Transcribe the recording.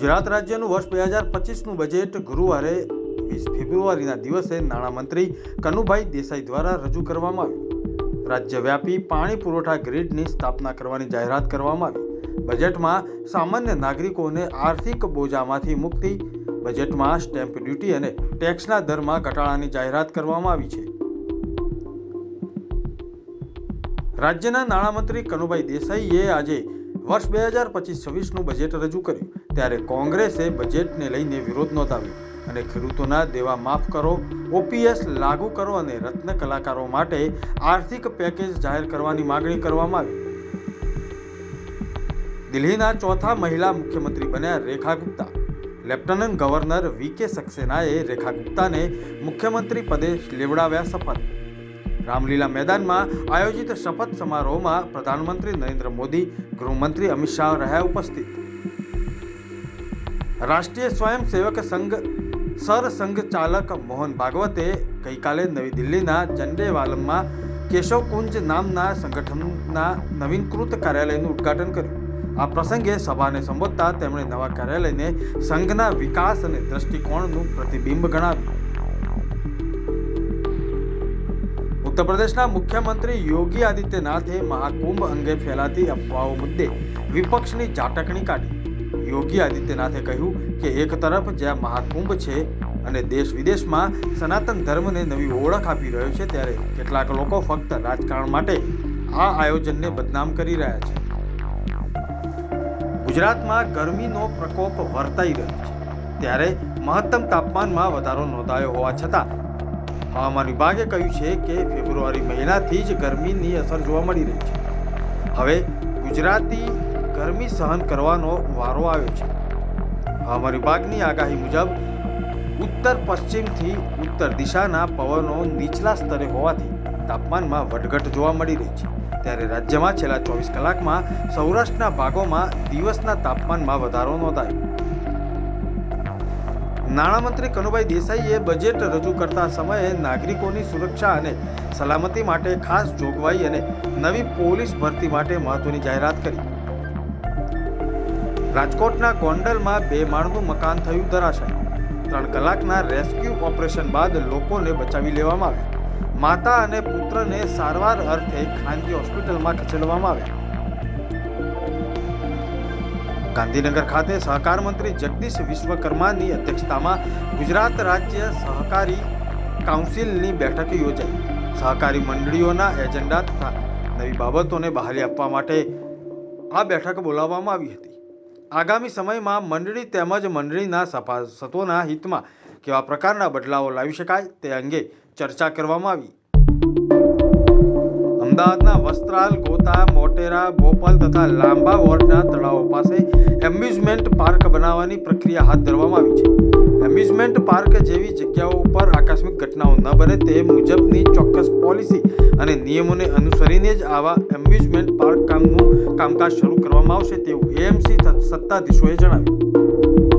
ગુજરાત રાજ્યનું વર્ષ 2025નું બજેટ ગુરુવારે 20 ફેબ્રુઆરીના દિવસે નાણામંત્રી કનુભાઈ દેસાઈ દ્વારા રજૂ કરવામાં આવ્યું. રાજ્યવ્યાપી પાણી પુરવઠા ગ્રીડની સ્થાપના કરવાની જાહેરાત કરવામાં આવી. બજેટમાં સામાન્ય નાગરિકોને આર્થિક બોજામાંથી મુક્તિ, બજેટમાં સ્ટેમ્પ ડ્યુટી અને ટેક્સના દરમાં ઘટાડાની જાહેરાત કરવામાં આવી છે. રાજ્યના નાણામંત્રી કનુભાઈ દેસાઈએ આજે વર્ષ 2025-26નું બજેટ રજૂ કર્યું. ત્યારે કોંગ્રેસે બજેટને લઈને વિરોધ નોંધાવ્યો અને ખેડૂતોના દેવા માફ કરો, ઓપીએસ લાગુ કરો અને રત્ન કલાકારો માટે આર્થિક પેકેજ જાહેર કરવાની માંગણી કરવામાં આવી. દિલ્હીના ચોથા મહિલા મુખ્યમંત્રી બન્યા રેખા ગુપ્તા. લેફ્ટનન્ટ ગવર્નર વીકે સક્સેનાએ રેખા ગુપ્તાને મુખ્યમંત્રી પદે લેવડાવ્યા શપથ. રામલીલા મેદાનમાં આયોજિત શપથ સમારોહમાં પ્રધાનમંત્રી નરેન્દ્ર મોદી, ગૃહમંત્રી અમિત શાહ રહ્યા ઉપસ્થિત. રાષ્ટ્રીય સ્વયંસેવક સંઘ સરસંઘચાલક મોહન ભાગવતે ગઈકાલે નવી દિલ્હીના જંડેવાલમમાં કેશવકુંજ નામના સંગઠનના નવીનકૃત કાર્યાલયનું ઉદ્ઘાટન કર્યું. આ પ્રસંગે સભાને સંબોધતા તેમણે નવા કાર્યાલયને સંઘના વિકાસ અને દ્રષ્ટિકોણનું પ્રતિબિંબ ગણાવ્યું. ઉત્તર પ્રદેશના મુખ્યમંત્રી યોગી આદિત્યનાથે મહાકુંભ અંગે ફેલાતી અફવાઓ મુદ્દે વિપક્ષની ઝાટકણી કાઢી. યોગી આદિત્યનાથે કહ્યું કે એક તરફ જ્યાં મહાકુંભ છે અને દેશ વિદેશમાં સનાતન ધર્મને નવી ઓળખ આપી રહ્યો છે, ત્યારે કેટલાક લોકો ફક્ત રાજકારણ માટે આ આયોજનને બદનામ કરી રહ્યા છે. ગુજરાતમાં ગરમીનો પ્રકોપ વર્તાઈ રહ્યો છે, ત્યારે મહત્તમ તાપમાનમાં વધારો નોંધાયો હોવા છતાં હવામાન વિભાગે કહ્યું છે કે ફેબ્રુઆરી મહિનાથી જ ગરમીની અસર જોવા મળી રહી છે. હવે ગુજરાતી ગરમી સહન કરવાનો વારો આવ્યો છે. હવામાન વિભાગની આગાહી મુજબ ઉત્તર પશ્ચિમથી ઉત્તર દિશાના પવનો નીચલા સ્તરે હોવાથી તાપમાનમાં વધઘટ જોવા મળી રહી છે. ત્યારે રાજ્યમાં છેલ્લા 24 કલાકમાં સૌરાષ્ટ્રના ભાગોમાં દિવસના તાપમાનમાં વધારો નોંધાયો. નાણામંત્રી કનુભાઈ દેસાઈએ બજેટ રજૂ કરતા સમયે નાગરિકોની સુરક્ષા અને સલામતી માટે ખાસ જોગવાઈ અને નવી પોલીસ ભરતી માટે મહત્વની જાહેરાત કરી. રાજકોટના ગોંડલમાં 2 માળનું મકાન થયું ધરાશાયી. 3 કલાકના રેસ્ક્યુ ઓપરેશન બાદ લોકોને બચાવી લેવામાં આવ્યા. માતા અને પુત્રને સારવાર અર્થે ખાનગી હોસ્પિટલમાં ખસેડવામાં આવ્યા. ગાંધીનગર ખાતે સહકાર મંત્રી જગદીશ વિશ્વકર્માની અધ્યક્ષતામાં ગુજરાત રાજ્ય સહકારી કાઉન્સિલની બેઠક યોજાઈ. સહકારી મંડળીઓના એજન્ડા તથા નવી બાબતોને બહાલી આપવા માટે આ બેઠક બોલાવવામાં આવી હતી. આગામી સમયમાં મંડળી તેમજ મંડળીના સભાસદોના હિતમાં કેવા પ્રકારના બદલાવો લાવી શકાય તે અંગે ચર્ચા કરવામાં આવી. અમદાવાદના વસ્ત્રાલ, ગોતા, મોટેરા, બોપલ તથા લાંબા વોર્ડના તળાવો પાસે એમ્યુઝમેન્ટ પાર્ક બનાવવાની પ્રક્રિયા હાથ ધરવામાં આવી છે. એમ્યુઝમેન્ટ પાર્ક જેવી જગ્યાઓ ઉપર આકસ્મિક ઘટનાઓ ન બને તે મુજબની ચોક્કસ પોલિસી અને નિયમોને અનુસરીને જ આવા એમ્યુઝમેન્ટ પાર્ક કામકાજ શરૂ કરવામાં આવશે તેવું એએમસી સત્તાધીશોએ જણાવ્યું.